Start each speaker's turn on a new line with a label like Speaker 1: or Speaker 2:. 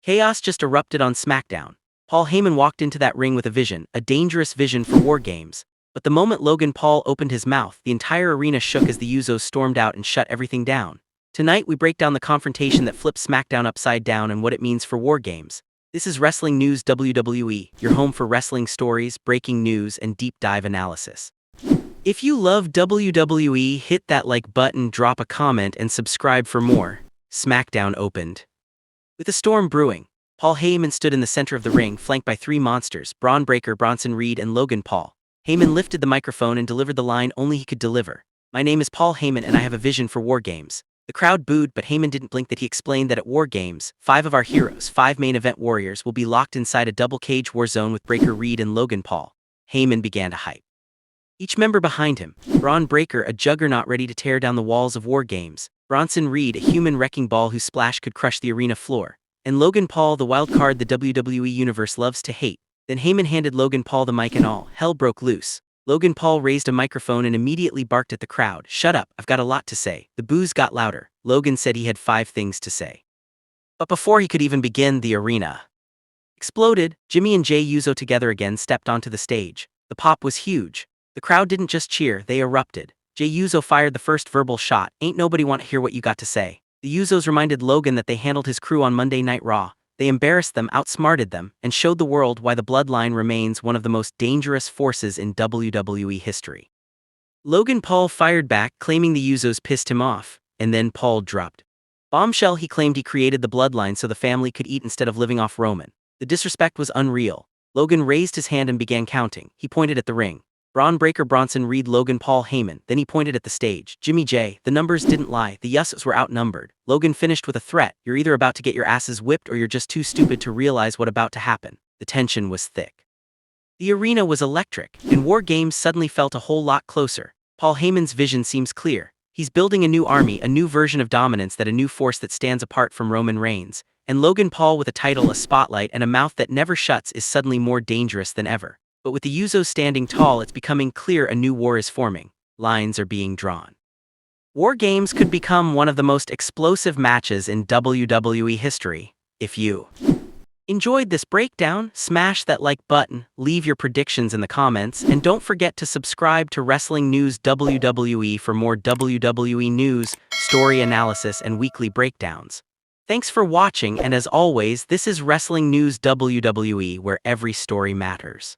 Speaker 1: Chaos just erupted on SmackDown. Paul Heyman walked into that ring with a vision, a dangerous vision for WarGames. But the moment Logan Paul opened his mouth, the entire arena shook as the Usos stormed out and shut everything down. Tonight we break down the confrontation that flipped SmackDown upside down and what it means for WarGames. This is Wrestling News WWE, your home for wrestling stories, breaking news, and deep dive analysis. If you love WWE, hit that like button, drop a comment, and subscribe for more. SmackDown opened. With a storm brewing, Paul Heyman stood in the center of the ring, flanked by three monsters, Bron Breakker, Bronson Reed, and Logan Paul. Heyman lifted the microphone and delivered the line only he could deliver. "My name is Paul Heyman and I have a vision for WarGames." The crowd booed, but Heyman didn't blink. That he explained that at WarGames, 5 of our heroes, 5 main event warriors, will be locked inside a double cage war zone with Breakker, Reed, and Logan Paul. Heyman began to hype each member behind him: Bron Breakker, a juggernaut ready to tear down the walls of WarGames; Bronson Reed, a human wrecking ball whose splash could crush the arena floor; and Logan Paul, the wild card the WWE Universe loves to hate. Then Heyman handed Logan Paul the mic and all hell broke loose. Logan Paul raised a microphone and immediately barked at the crowd, "Shut up, I've got a lot to say." The boos got louder. Logan said he had 5 things to say. But before he could even begin, the arena exploded. Jimmy and Jey Uso together again stepped onto the stage. The pop was huge. The crowd didn't just cheer, they erupted. Jey Uso fired the first verbal shot. "Ain't nobody want to hear what you got to say." The Usos reminded Logan that they handled his crew on Monday Night Raw. They embarrassed them, outsmarted them, and showed the world why the Bloodline remains one of the most dangerous forces in WWE history. Logan Paul fired back, claiming the Usos pissed him off, and then Paul dropped bombshell. He claimed he created the Bloodline so the family could eat instead of living off Roman. The disrespect was unreal. Logan raised his hand and began counting. He pointed at the ring: Bron Breakker, Bronson Reed, Logan Paul, Heyman. Then he pointed at the stage: Jimmy, Jey. The numbers didn't lie. The Usos were outnumbered. Logan finished with a threat: "You're either about to get your asses whipped or you're just too stupid to realize what about to happen." The tension was thick. The arena was electric, and WarGames suddenly felt a whole lot closer. Paul Heyman's vision seems clear. He's building a new army, a new version of dominance, a new force that stands apart from Roman Reigns. And Logan Paul, with a title, a spotlight, and a mouth that never shuts, is suddenly more dangerous than ever. But with the Usos standing tall, it's becoming clear a new war is forming. Lines are being drawn. WarGames could become one of the most explosive matches in WWE history. If you enjoyed this breakdown, smash that like button, leave your predictions in the comments, and don't forget to subscribe to Wrestling News WWE for more WWE news, story analysis, and weekly breakdowns. Thanks for watching, and as always, this is Wrestling News WWE, where every story matters.